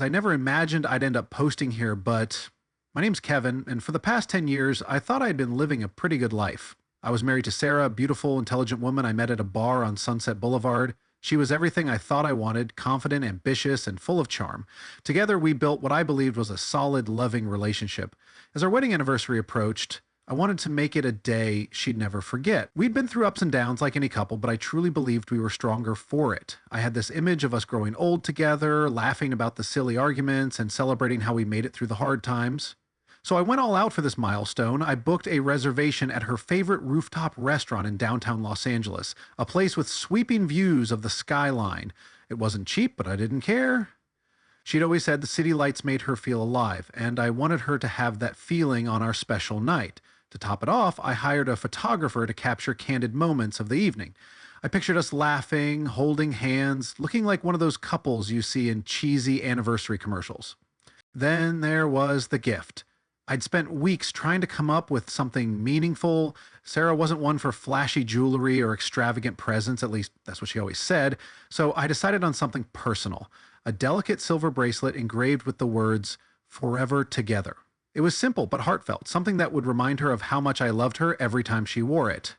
I never imagined I'd end up posting here, but my name's Kevin, and for the past 10 years, I thought I'd been living a pretty good life. I was married to Sarah, a beautiful, intelligent woman I met at a bar on Sunset Boulevard. She was everything I thought I wanted: confident, ambitious, and full of charm. Together, we built what I believed was a solid, loving relationship. As our wedding anniversary approached, I wanted to make it a day she'd never forget. We'd been through ups and downs like any couple, but I truly believed we were stronger for it. I had this image of us growing old together, laughing about the silly arguments, and celebrating how we made it through the hard times. So I went all out for this milestone. I booked a reservation at her favorite rooftop restaurant in downtown Los Angeles, a place with sweeping views of the skyline. It wasn't cheap, but I didn't care. She'd always said the city lights made her feel alive, and I wanted her to have that feeling on our special night. To top it off, I hired a photographer to capture candid moments of the evening. I pictured us laughing, holding hands, looking like one of those couples you see in cheesy anniversary commercials. Then there was the gift. I'd spent weeks trying to come up with something meaningful. Sarah wasn't one for flashy jewelry or extravagant presents, at least that's what she always said. So I decided on something personal: a delicate silver bracelet engraved with the words, "Forever Together." It was simple but heartfelt, something that would remind her of how much I loved her every time she wore it.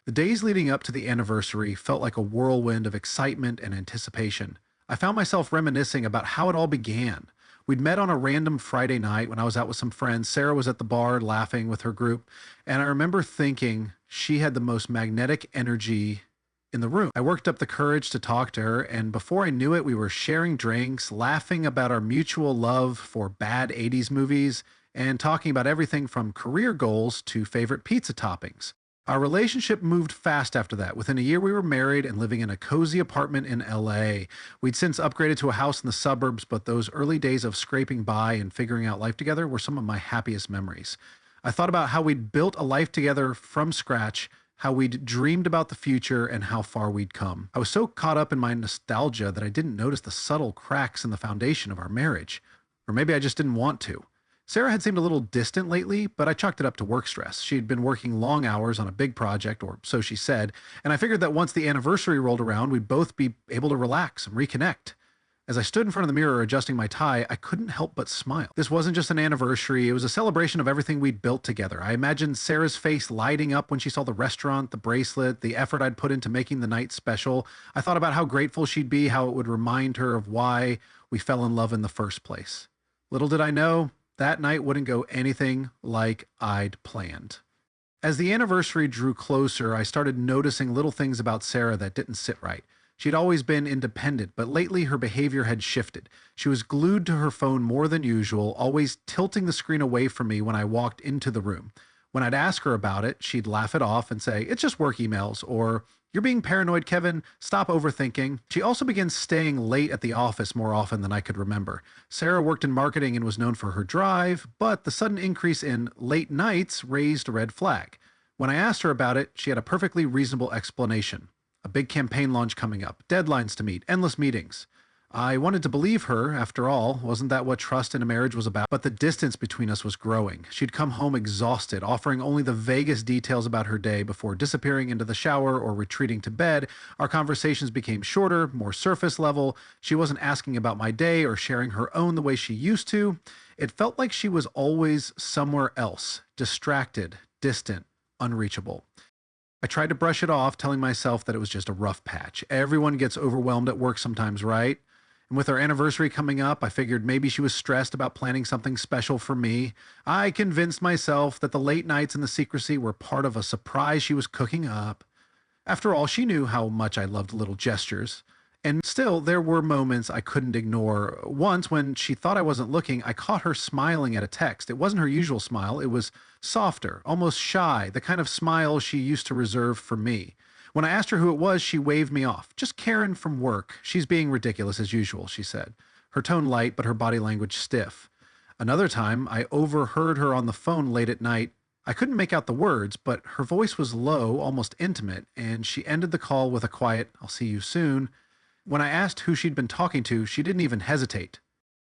The days leading up to the anniversary felt like a whirlwind of excitement and anticipation. I found myself reminiscing about how it all began. We'd met on a random Friday night when I was out with some friends. Sarah was at the bar laughing with her group, and I remember thinking she had the most magnetic energy in the room. I worked up the courage to talk to her, and before I knew it, we were sharing drinks, laughing about our mutual love for bad 80s movies, and talking about everything from career goals to favorite pizza toppings. Our relationship moved fast after that. Within a year, we were married and living in a cozy apartment in LA. We'd since upgraded to a house in the suburbs, but those early days of scraping by and figuring out life together were some of my happiest memories. I thought about how we'd built a life together from scratch, how we'd dreamed about the future, and how far we'd come. I was so caught up in my nostalgia that I didn't notice the subtle cracks in the foundation of our marriage. Or maybe I just didn't want to. Sarah had seemed a little distant lately, but I chalked it up to work stress. She'd been working long hours on a big project, or so she said, and I figured that once the anniversary rolled around, we'd both be able to relax and reconnect. As I stood in front of the mirror adjusting my tie, I couldn't help but smile. This wasn't just an anniversary, it was a celebration of everything we'd built together. I imagined Sarah's face lighting up when she saw the restaurant, the bracelet, the effort I'd put into making the night special. I thought about how grateful she'd be, how it would remind her of why we fell in love in the first place. Little did I know, that night wouldn't go anything like I'd planned. As the anniversary drew closer, I started noticing little things about Sarah that didn't sit right. She'd always been independent, but lately her behavior had shifted. She was glued to her phone more than usual, always tilting the screen away from me when I walked into the room. When I'd ask her about it, she'd laugh it off and say, "It's just work emails," or "You're being paranoid, Kevin. Stop overthinking." She also began staying late at the office more often than I could remember. Sarah worked in marketing and was known for her drive, but the sudden increase in late nights raised a red flag. When I asked her about it, she had a perfectly reasonable explanation: a big campaign launch coming up, deadlines to meet, endless meetings. I wanted to believe her. After all, wasn't that what trust in a marriage was about? But the distance between us was growing. She'd come home exhausted, offering only the vaguest details about her day before disappearing into the shower or retreating to bed. Our conversations became shorter, more surface level. She wasn't asking about my day or sharing her own the way she used to. It felt like she was always somewhere else, distracted, distant, unreachable. I tried to brush it off, telling myself that it was just a rough patch. Everyone gets overwhelmed at work sometimes, right? And with our anniversary coming up, I figured maybe she was stressed about planning something special for me. I convinced myself that the late nights and the secrecy were part of a surprise she was cooking up. After all, she knew how much I loved little gestures. And still, there were moments I couldn't ignore. Once, when she thought I wasn't looking, I caught her smiling at a text. It wasn't her usual smile. It was softer, almost shy, the kind of smile she used to reserve for me. When I asked her who it was, she waved me off. "Just Karen from work. She's being ridiculous as usual," she said. Her tone light, but her body language stiff. Another time, I overheard her on the phone late at night. I couldn't make out the words, but her voice was low, almost intimate, and she ended the call with a quiet, "I'll see you soon." When I asked who she'd been talking to, she didn't even hesitate.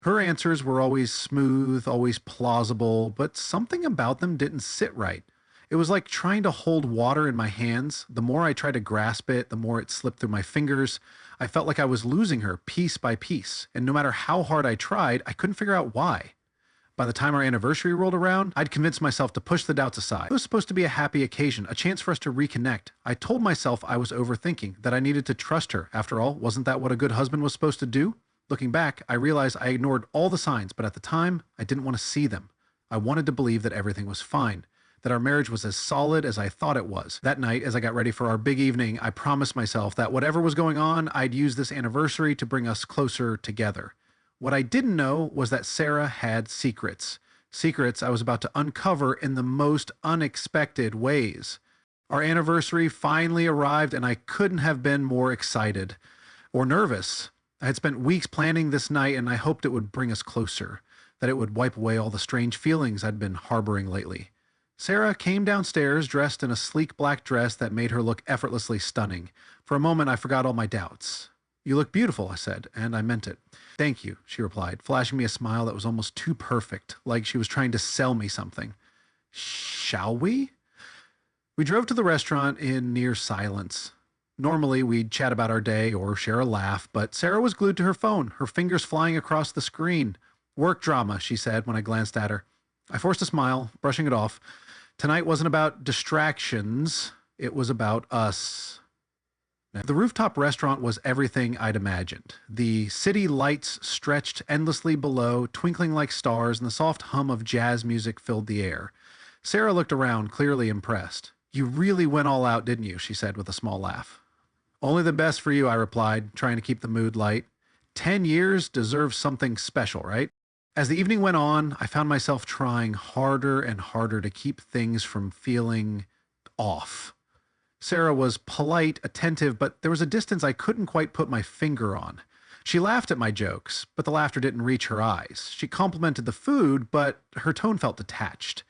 Her answers were always smooth, always plausible, but something about them didn't sit right. It was like trying to hold water in my hands. The more I tried to grasp it, the more it slipped through my fingers. I felt like I was losing her piece by piece, and no matter how hard I tried, I couldn't figure out why. By the time our anniversary rolled around, I'd convinced myself to push the doubts aside. It was supposed to be a happy occasion, a chance for us to reconnect. I told myself I was overthinking, that I needed to trust her. After all, wasn't that what a good husband was supposed to do? Looking back, I realized I ignored all the signs, but at the time, I didn't want to see them. I wanted to believe that everything was fine, that our marriage was as solid as I thought it was. That night, as I got ready for our big evening, I promised myself that whatever was going on, I'd use this anniversary to bring us closer together. What I didn't know was that Sarah had secrets. Secrets I was about to uncover in the most unexpected ways. Our anniversary finally arrived, and I couldn't have been more excited or nervous. I had spent weeks planning this night, and I hoped it would bring us closer, that it would wipe away all the strange feelings I'd been harboring lately. Sarah came downstairs dressed in a sleek black dress that made her look effortlessly stunning. For a moment, I forgot all my doubts. "You look beautiful," I said, and I meant it. "Thank you," she replied, flashing me a smile that was almost too perfect, like she was trying to sell me something. "Shall we?" We drove to the restaurant in near silence. Normally, we'd chat about our day or share a laugh, but Sarah was glued to her phone, her fingers flying across the screen. "Work drama," she said when I glanced at her. I forced a smile, brushing it off. Tonight wasn't about distractions, it was about us. The rooftop restaurant was everything I'd imagined. The city lights stretched endlessly below, twinkling like stars, and the soft hum of jazz music filled the air. Sarah looked around, clearly impressed. "You really went all out, didn't you?" she said with a small laugh. "Only the best for you," I replied, trying to keep the mood light. 10 years deserves something special, right? As the evening went on, I found myself trying harder and harder to keep things from feeling off. Sarah was polite, attentive, but there was a distance I couldn't quite put my finger on. She laughed at my jokes, but the laughter didn't reach her eyes. She complimented the food, but her tone felt detached.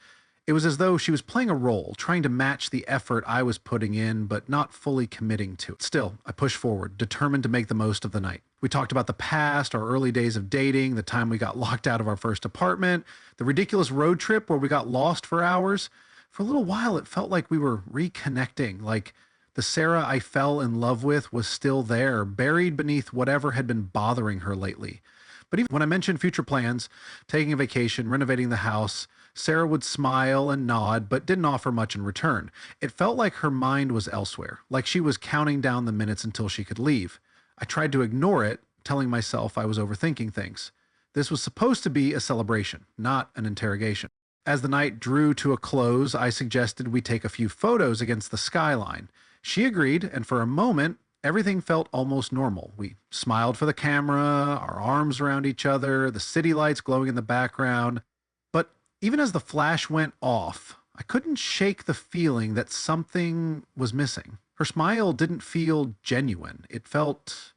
It was as though she was playing a role, trying to match the effort I was putting in, but not fully committing to it. Still, I pushed forward, determined to make the most of the night. We talked about the past, our early days of dating, the time we got locked out of our first apartment, the ridiculous road trip where we got lost for hours. For a little while, it felt like we were reconnecting, like the Sarah I fell in love with was still there, buried beneath whatever had been bothering her lately. But even when I mentioned future plans, taking a vacation, renovating the house, Sarah would smile and nod, but didn't offer much in return. It felt like her mind was elsewhere, like she was counting down the minutes until she could leave. I tried to ignore it, telling myself I was overthinking things. This was supposed to be a celebration, not an interrogation. As the night drew to a close, I suggested we take a few photos against the skyline. She agreed, and for a moment, everything felt almost normal. We smiled for the camera, our arms around each other, the city lights glowing in the background. But even as the flash went off, I couldn't shake the feeling that something was missing. Her smile didn't feel genuine. It felt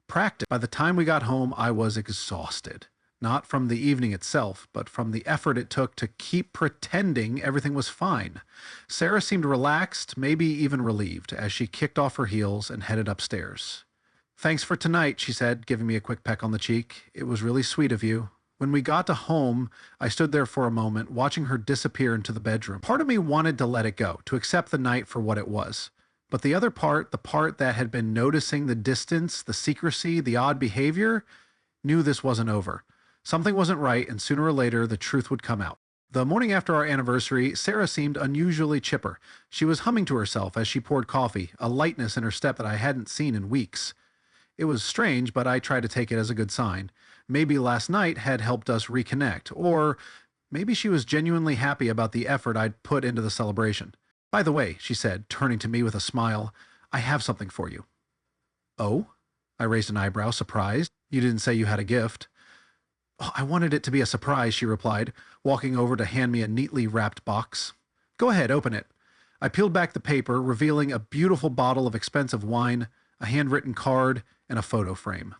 practiced. By the time we got home, I was exhausted. Not from the evening itself, but from the effort it took to keep pretending everything was fine. Sarah seemed relaxed, maybe even relieved, as she kicked off her heels and headed upstairs. "Thanks for tonight," she said, giving me a quick peck on the cheek. "It was really sweet of you." When we got to home, I stood there for a moment, watching her disappear into the bedroom. Part of me wanted to let it go, to accept the night for what it was. But the other part, the part that had been noticing the distance, the secrecy, the odd behavior, knew this wasn't over. Something wasn't right, and sooner or later, the truth would come out. The morning after our anniversary, Sarah seemed unusually chipper. She was humming to herself as she poured coffee, a lightness in her step that I hadn't seen in weeks. It was strange, but I tried to take it as a good sign. Maybe last night had helped us reconnect, or maybe she was genuinely happy about the effort I'd put into the celebration. "By the way," she said, turning to me with a smile, "I have something for you." "Oh?" I raised an eyebrow, surprised. "You didn't say you had a gift." "Oh, I wanted it to be a surprise," she replied, walking over to hand me a neatly wrapped box. "Go ahead, open it." I peeled back the paper, revealing a beautiful bottle of expensive wine, a handwritten card, and a photo frame.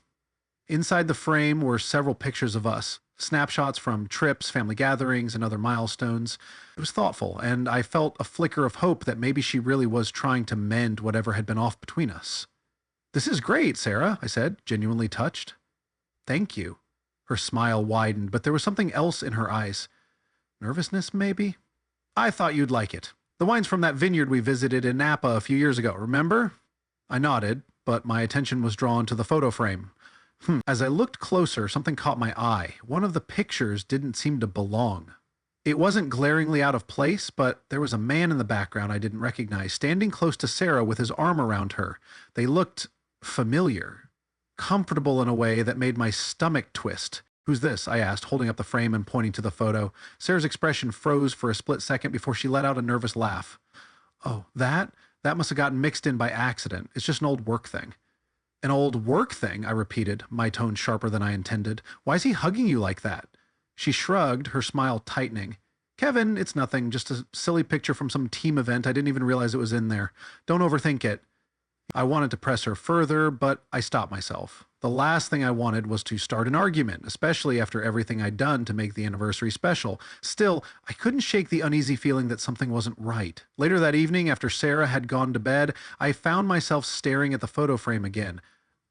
Inside the frame were several pictures of us, snapshots from trips, family gatherings, and other milestones. It was thoughtful, and I felt a flicker of hope that maybe she really was trying to mend whatever had been off between us. "This is great, Sarah," I said, genuinely touched. "Thank you." Her smile widened, but there was something else in her eyes. Nervousness, maybe? "I thought you'd like it." The wine's from that vineyard we visited in Napa a few years ago, remember? I nodded, but my attention was drawn to the photo frame. As I looked closer, something caught my eye. One of the pictures didn't seem to belong. It wasn't glaringly out of place, but there was a man in the background I didn't recognize, standing close to Sarah with his arm around her. They looked familiar, comfortable in a way that made my stomach twist. "Who's this?" I asked, holding up the frame and pointing to the photo. Sarah's expression froze for a split second before she let out a nervous laugh. "Oh, that? That must have gotten mixed in by accident. It's just an old work thing." "An old work thing?" I repeated, my tone sharper than I intended. "Why is he hugging you like that?" She shrugged, her smile tightening. "Kevin, it's nothing. Just a silly picture from some team event. I didn't even realize it was in there. Don't overthink it." I wanted to press her further, but I stopped myself. The last thing I wanted was to start an argument, especially after everything I'd done to make the anniversary special. Still, I couldn't shake the uneasy feeling that something wasn't right. Later that evening, after Sarah had gone to bed, I found myself staring at the photo frame again.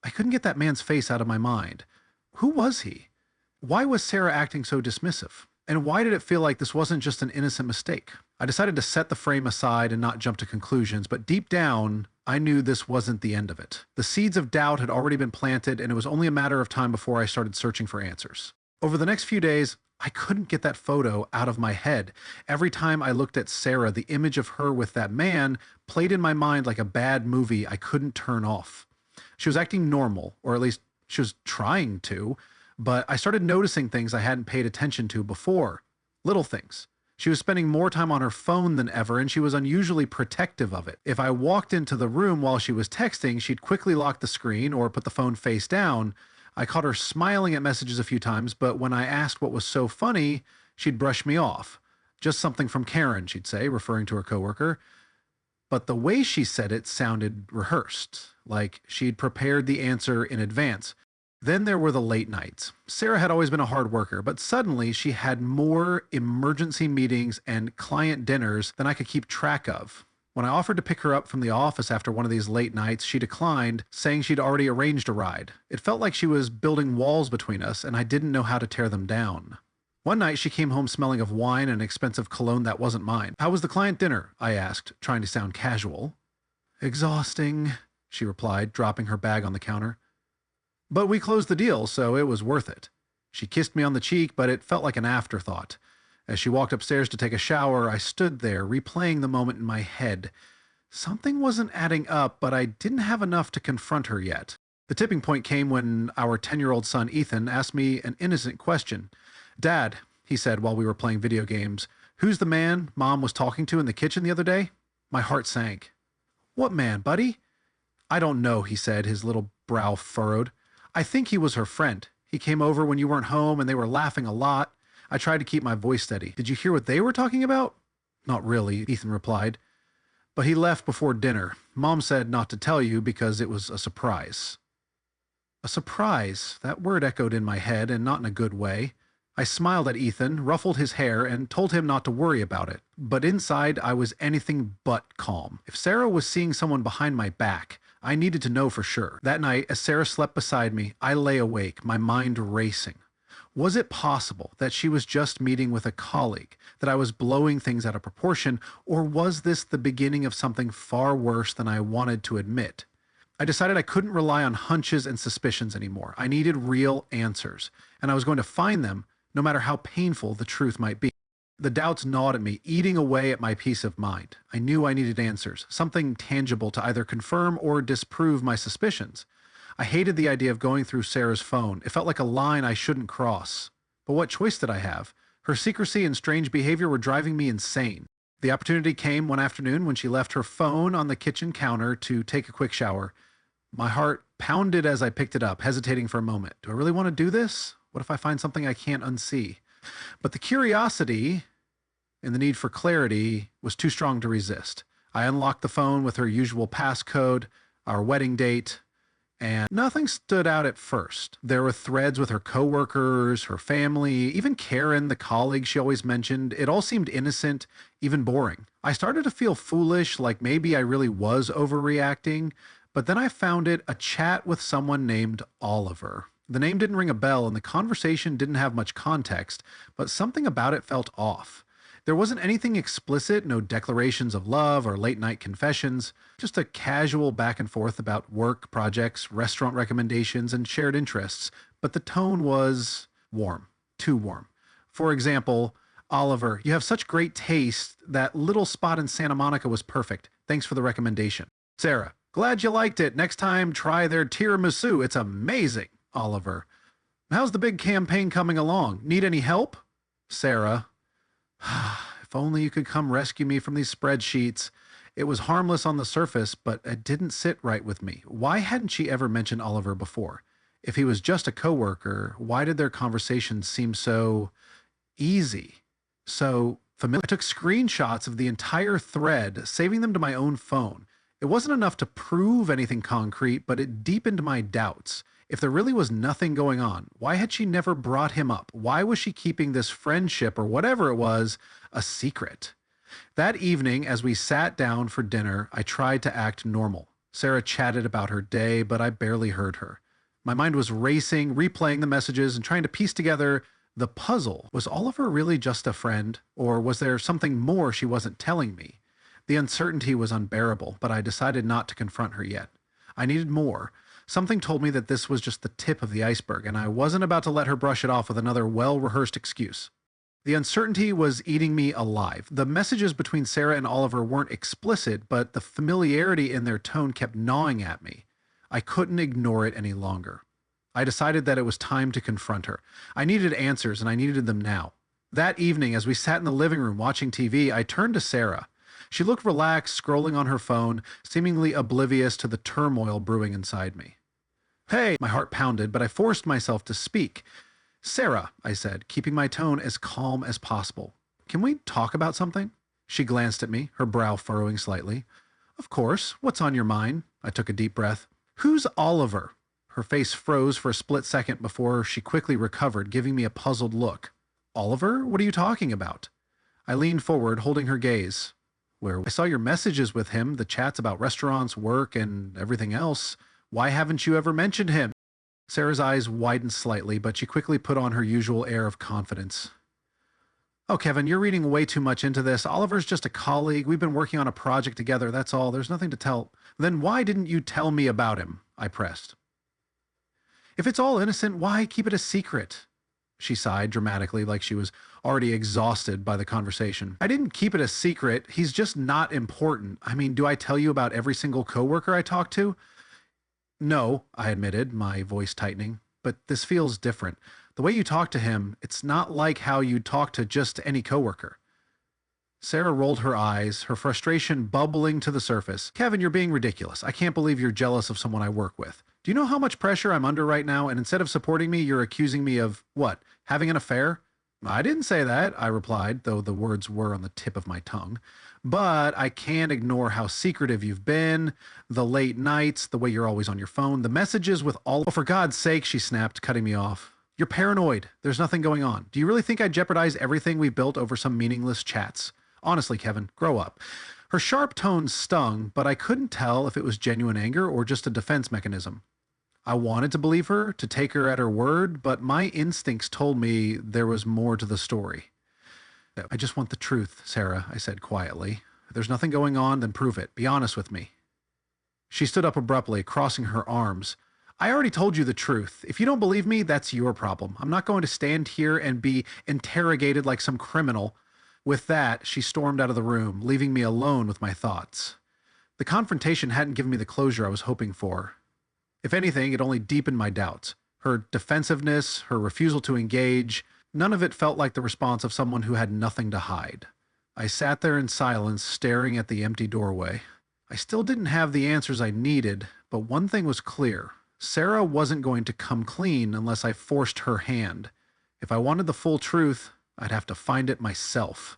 I couldn't get that man's face out of my mind. Who was he? Why was Sarah acting so dismissive? And why did it feel like this wasn't just an innocent mistake? I decided to set the frame aside and not jump to conclusions, but deep down, I knew this wasn't the end of it. The seeds of doubt had already been planted, and it was only a matter of time before I started searching for answers. Over the next few days, I couldn't get that photo out of my head. Every time I looked at Sarah, the image of her with that man played in my mind like a bad movie I couldn't turn off. She was acting normal, or at least she was trying to, but I started noticing things I hadn't paid attention to before. Little things. She was spending more time on her phone than ever, and she was unusually protective of it. If I walked into the room while she was texting, she'd quickly lock the screen or put the phone face down. I caught her smiling at messages a few times, but when I asked what was so funny, she'd brush me off. "Just something from Karen," she'd say, referring to her coworker. But the way she said it sounded rehearsed, like she'd prepared the answer in advance. Then there were the late nights. Sarah had always been a hard worker, but suddenly she had more emergency meetings and client dinners than I could keep track of. When I offered to pick her up from the office after one of these late nights, she declined, saying she'd already arranged a ride. It felt like she was building walls between us, and I didn't know how to tear them down. One night she came home smelling of wine and expensive cologne that wasn't mine. "How was the client dinner?" I asked, trying to sound casual. "Exhausting," she replied, dropping her bag on the counter. "But we closed the deal, so it was worth it." She kissed me on the cheek, but it felt like an afterthought. As she walked upstairs to take a shower, I stood there, replaying the moment in my head. Something wasn't adding up, but I didn't have enough to confront her yet. The tipping point came when our 10-year-old son, Ethan, asked me an innocent question. "Dad," he said while we were playing video games, "who's the man Mom was talking to in the kitchen the other day?" My heart sank. "What man, buddy?" "I don't know," he said, his little brow furrowed. "I think he was her friend. He came over when you weren't home and they were laughing a lot." I tried to keep my voice steady. "Did you hear what they were talking about?" "Not really," Ethan replied. "But he left before dinner. Mom said not to tell you because it was a surprise." A surprise. That word echoed in my head, and not in a good way. I smiled at Ethan, ruffled his hair, and told him not to worry about it. But inside, I was anything but calm. If Sarah was seeing someone behind my back, I needed to know for sure. That night, as Sarah slept beside me, I lay awake, my mind racing. Was it possible that she was just meeting with a colleague, that I was blowing things out of proportion, or was this the beginning of something far worse than I wanted to admit? I decided I couldn't rely on hunches and suspicions anymore. I needed real answers, and I was going to find them no matter how painful the truth might be. The doubts gnawed at me, eating away at my peace of mind. I knew I needed answers, something tangible to either confirm or disprove my suspicions. I hated the idea of going through Sarah's phone. It felt like a line I shouldn't cross. But what choice did I have? Her secrecy and strange behavior were driving me insane. The opportunity came one afternoon when she left her phone on the kitchen counter to take a quick shower. My heart pounded as I picked it up, hesitating for a moment. Do I really want to do this? What if I find something I can't unsee? But the curiosity and the need for clarity was too strong to resist. I unlocked the phone with her usual passcode, our wedding date, and nothing stood out at first. There were threads with her coworkers, her family, even Karen, the colleague she always mentioned. It all seemed innocent, even boring. I started to feel foolish, like maybe I really was overreacting, but then I found it a chat with someone named Oliver. The name didn't ring a bell and the conversation didn't have much context, but something about it felt off. There wasn't anything explicit, no declarations of love or late night confessions, just a casual back and forth about work, projects, restaurant recommendations, and shared interests. But the tone was warm, too warm. For example, Oliver, you have such great taste. That little spot in Santa Monica was perfect. Thanks for the recommendation. Sarah, glad you liked it. Next time, try their tiramisu. It's amazing. Oliver, how's the big campaign coming along? Need any help? Sarah, if only you could come rescue me from these spreadsheets. It was harmless on the surface, but it didn't sit right with me. Why hadn't she ever mentioned Oliver before? If he was just a coworker, why did their conversations seem so easy, so familiar? I took screenshots of the entire thread, saving them to my own phone. It wasn't enough to prove anything concrete, but it deepened my doubts. If there really was nothing going on, why had she never brought him up? Why was she keeping this friendship, or whatever it was, a secret? That evening, as we sat down for dinner, I tried to act normal. Sarah chatted about her day, but I barely heard her. My mind was racing, replaying the messages, and trying to piece together the puzzle. Was Oliver really just a friend, or was there something more she wasn't telling me? The uncertainty was unbearable, but I decided not to confront her yet. I needed more. Something told me that this was just the tip of the iceberg, and I wasn't about to let her brush it off with another well-rehearsed excuse. The uncertainty was eating me alive. The messages between Sarah and Oliver weren't explicit, but the familiarity in their tone kept gnawing at me. I couldn't ignore it any longer. I decided that it was time to confront her. I needed answers, and I needed them now. That evening, as we sat in the living room watching TV, I turned to Sarah. She looked relaxed, scrolling on her phone, seemingly oblivious to the turmoil brewing inside me. Hey, my heart pounded, but I forced myself to speak. Sarah, I said, keeping my tone as calm as possible. Can we talk about something? She glanced at me, her brow furrowing slightly. Of course. What's on your mind? I took a deep breath. Who's Oliver? Her face froze for a split second before she quickly recovered, giving me a puzzled look. Oliver? What are you talking about? I leaned forward, holding her gaze. Where I saw your messages with him, the chats about restaurants, work, and everything else. Why haven't you ever mentioned him? Sarah's eyes widened slightly, but she quickly put on her usual air of confidence. Oh, Kevin, you're reading way too much into this. Oliver's just a colleague. We've been working on a project together, that's all. There's nothing to tell. Then why didn't you tell me about him? I pressed. If it's all innocent, why keep it a secret? She sighed dramatically, like she was already exhausted by the conversation. I didn't keep it a secret. He's just not important. I mean, do I tell you about every single coworker I talk to? No, I admitted, my voice tightening, but this feels different. The way you talk to him, it's not like how you talk to just any coworker. Sarah rolled her eyes, her frustration bubbling to the surface. Kevin, you're being ridiculous. I can't believe you're jealous of someone I work with. Do you know how much pressure I'm under right now? And instead of supporting me, you're accusing me of, what, having an affair? I didn't say that, I replied, though the words were on the tip of my tongue. But I can't ignore how secretive you've been, the late nights, the way you're always on your phone, the messages with all... Oh, for God's sake, she snapped, cutting me off. You're paranoid. There's nothing going on. Do you really think I'd jeopardize everything we built over some meaningless chats? Honestly, Kevin, grow up. Her sharp tones stung, but I couldn't tell if it was genuine anger or just a defense mechanism. I wanted to believe her, to take her at her word, but my instincts told me there was more to the story. I just want the truth, Sarah, I said quietly. If there's nothing going on, then prove it. Be honest with me. She stood up abruptly, crossing her arms. I already told you the truth. If you don't believe me, that's your problem. I'm not going to stand here and be interrogated like some criminal. With that, she stormed out of the room, leaving me alone with my thoughts. The confrontation hadn't given me the closure I was hoping for. If anything, it only deepened my doubts. Her defensiveness, her refusal to engage, none of it felt like the response of someone who had nothing to hide. I sat there in silence, staring at the empty doorway. I still didn't have the answers I needed, but one thing was clear. Sarah wasn't going to come clean unless I forced her hand. If I wanted the full truth, I'd have to find it myself.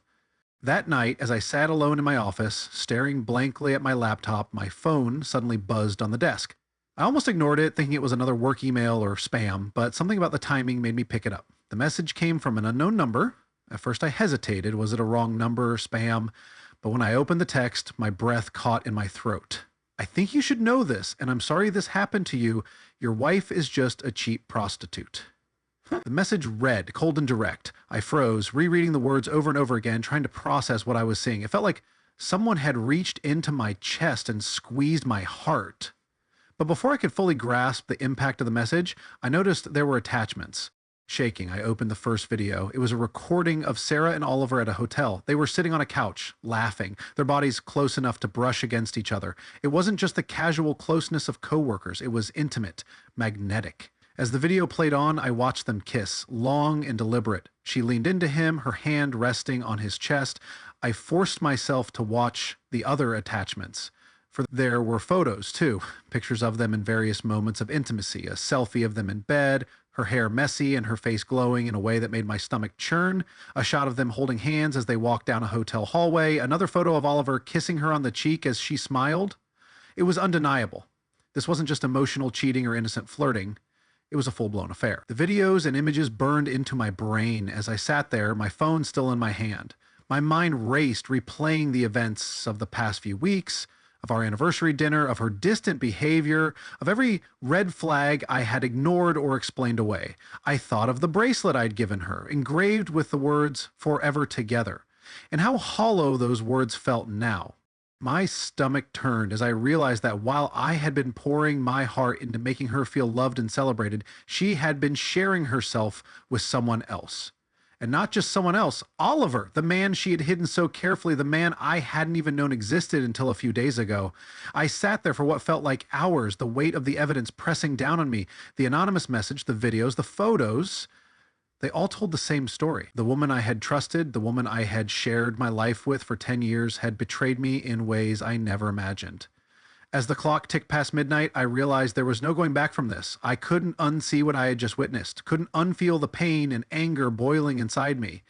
That night, as I sat alone in my office, staring blankly at my laptop, my phone suddenly buzzed on the desk. I almost ignored it, thinking it was another work email or spam, but something about the timing made me pick it up. The message came from an unknown number. At first I hesitated, was it a wrong number or spam? But when I opened the text, my breath caught in my throat. I think you should know this, and I'm sorry this happened to you. Your wife is just a cheap prostitute. The message read, cold and direct. I froze, rereading the words over and over again, trying to process what I was seeing. It felt like someone had reached into my chest and squeezed my heart. But before I could fully grasp the impact of the message, I noticed there were attachments. Shaking, I opened the first video. It was a recording of Sarah and Oliver at a hotel. They were sitting on a couch, laughing, their bodies close enough to brush against each other. It wasn't just the casual closeness of coworkers. It was intimate, magnetic. As the video played on, I watched them kiss, long and deliberate. She leaned into him, her hand resting on his chest. I forced myself to watch the other attachments. For there were photos, too. Pictures of them in various moments of intimacy. A selfie of them in bed, her hair messy and her face glowing in a way that made my stomach churn. A shot of them holding hands as they walked down a hotel hallway. Another photo of Oliver kissing her on the cheek as she smiled. It was undeniable. This wasn't just emotional cheating or innocent flirting. It was a full-blown affair. The videos and images burned into my brain as I sat there, my phone still in my hand. My mind raced, replaying the events of the past few weeks, of our anniversary dinner, of her distant behavior, of every red flag I had ignored or explained away. I thought of the bracelet I'd given her, engraved with the words, "Forever Together," and how hollow those words felt now. My stomach turned as I realized that while I had been pouring my heart into making her feel loved and celebrated, she had been sharing herself with someone else. And not just someone else, Oliver, the man she had hidden so carefully, the man I hadn't even known existed until a few days ago. I sat there for what felt like hours, the weight of the evidence pressing down on me. The anonymous message, the videos, the photos, they all told the same story. The woman I had trusted, the woman I had shared my life with for 10 years, had betrayed me in ways I never imagined. As the clock ticked past midnight, I realized there was no going back from this. I couldn't unsee what I had just witnessed, couldn't unfeel the pain and anger boiling inside me.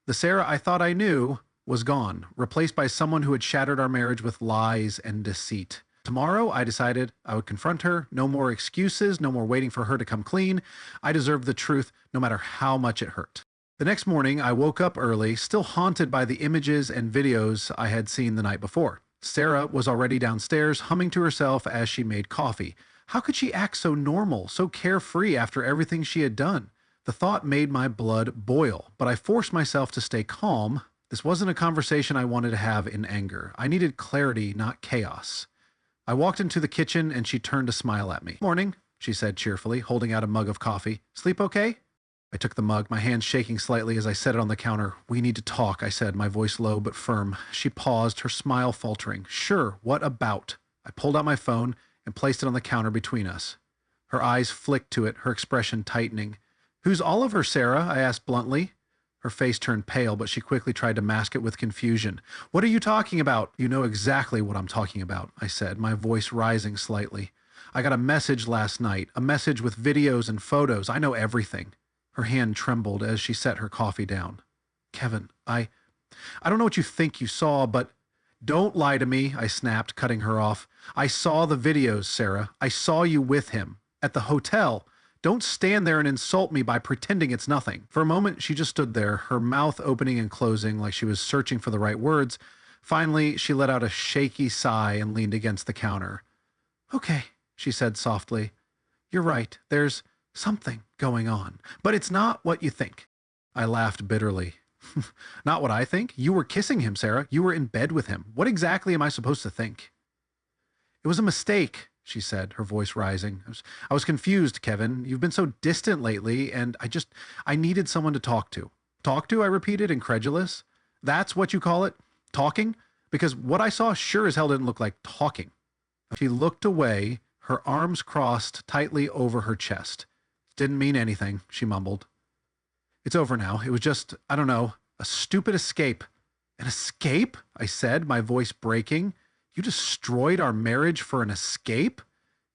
The Sarah I thought I knew was gone, replaced by someone who had shattered our marriage with lies and deceit. Tomorrow, I decided I would confront her. No more excuses, no more waiting for her to come clean. I deserved the truth, no matter how much it hurt. The next morning, I woke up early, still haunted by the images and videos I had seen the night before. Sarah was already downstairs, humming to herself as she made coffee. How could she act so normal, so carefree after everything she had done? The thought made my blood boil, but I forced myself to stay calm. This wasn't a conversation I wanted to have in anger. I needed clarity, not chaos. I walked into the kitchen and she turned to smile at me. "Morning," she said cheerfully, holding out a mug of coffee. "Sleep okay?" I took the mug, my hands shaking slightly as I set it on the counter. "We need to talk," I said, my voice low but firm. She paused, her smile faltering. "Sure, what about?" I pulled out my phone and placed it on the counter between us. Her eyes flicked to it, her expression tightening. "Who's Oliver, Sarah?" I asked bluntly. Her face turned pale, but she quickly tried to mask it with confusion. "What are you talking about?" "You know exactly what I'm talking about," I said, my voice rising slightly. "I got a message last night, a message with videos and photos. I know everything." Her hand trembled as she set her coffee down. "Kevin, I don't know what you think you saw, but—" "Don't lie to me," I snapped, cutting her off. "I saw the videos, Sarah. I saw you with him. At the hotel. Don't stand there and insult me by pretending it's nothing." For a moment, she just stood there, her mouth opening and closing like she was searching for the right words. Finally, she let out a shaky sigh and leaned against the counter. "Okay," she said softly. "You're right. There's something going on, but it's not what you think." I laughed bitterly. "Not what I think? You were kissing him, Sarah. You were in bed with him. What exactly am I supposed to think?" "It was a mistake," she said, her voice rising. I was confused, Kevin. You've been so distant lately, and I needed someone to talk to." "Talk to?" I repeated, incredulous. "That's what you call it? Talking? Because what I saw sure as hell didn't look like talking." She looked away, her arms crossed tightly over her chest. "Didn't mean anything," she mumbled. "It's over now. It was just, I don't know, a stupid escape." "An escape?" I said, my voice breaking. "You destroyed our marriage for an escape?"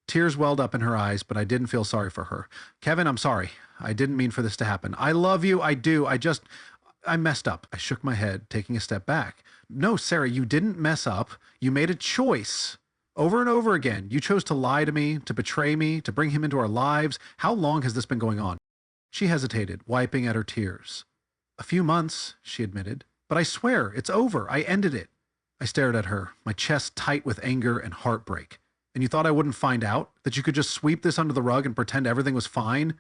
Tears welled up in her eyes, but I didn't feel sorry for her. "Kevin, I'm sorry. I didn't mean for this to happen. I love you. I do. I messed up." I shook my head, taking a step back. "No, Sarah, you didn't mess up. You made a choice. Over and over again, you chose to lie to me, to betray me, to bring him into our lives. How long has this been going on?" She hesitated, wiping at her tears. "A few months," she admitted. "But I swear, it's over. I ended it." I stared at her, my chest tight with anger and heartbreak. "And you thought I wouldn't find out? That you could just sweep this under the rug and pretend everything was fine?"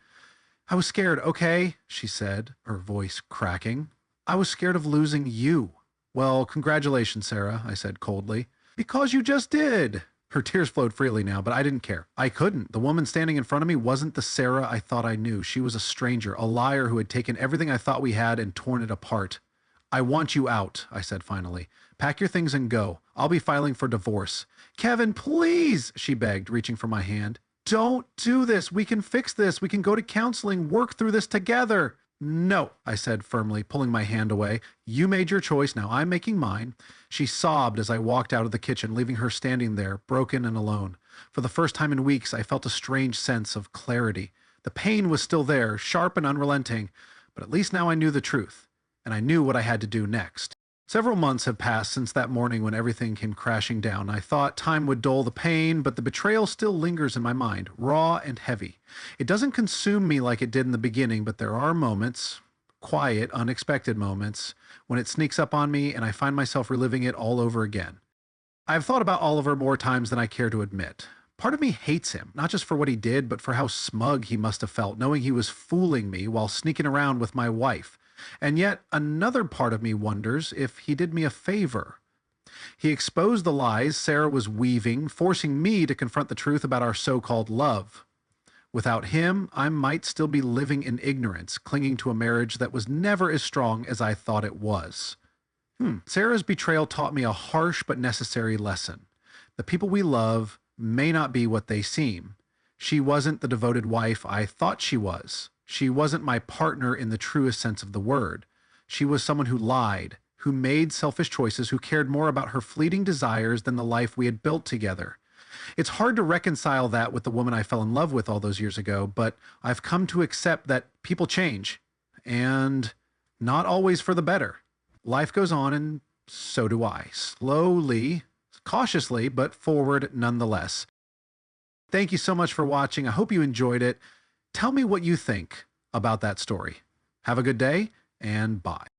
I was scared, okay, she said, her voice cracking. I was scared of losing you. Well, congratulations, Sarah, I said coldly. Because you just did. Her tears flowed freely now, but I didn't care. I couldn't. The woman standing in front of me wasn't the Sarah I thought I knew. She was a stranger, a liar who had taken everything I thought we had and torn it apart. I want you out, I said finally. Pack your things and go. I'll be filing for divorce. Kevin, please, she begged, reaching for my hand. Don't do this. We can fix this. We can go to counseling, work through this together. No, I said firmly, pulling my hand away. You made your choice. Now I'm making mine. She sobbed as I walked out of the kitchen, leaving her standing there, broken and alone. For the first time in weeks, I felt a strange sense of clarity. The pain was still there, sharp and unrelenting, but at least now I knew the truth, and I knew what I had to do next. Several months have passed since that morning when everything came crashing down. I thought time would dull the pain, but the betrayal still lingers in my mind, raw and heavy. It doesn't consume me like it did in the beginning, but there are moments, quiet, unexpected moments, when it sneaks up on me and I find myself reliving it all over again. I've thought about Oliver more times than I care to admit. Part of me hates him, not just for what he did, but for how smug he must have felt, knowing he was fooling me while sneaking around with my wife. And yet another part of me wonders if he did me a favor. He exposed the lies Sarah was weaving, forcing me to confront the truth about our so-called love. Without him, I might still be living in ignorance, clinging to a marriage that was never as strong as I thought it was. Sarah's betrayal taught me a harsh but necessary lesson. The people we love may not be what they seem. She wasn't the devoted wife I thought she was. She wasn't my partner in the truest sense of the word. She was someone who lied, who made selfish choices, who cared more about her fleeting desires than the life we had built together. It's hard to reconcile that with the woman I fell in love with all those years ago, but I've come to accept that people change, and not always for the better. Life goes on, and so do I. Slowly, cautiously, but forward nonetheless. Thank you so much for watching. I hope you enjoyed it. Tell me what you think about that story. Have a good day, and bye.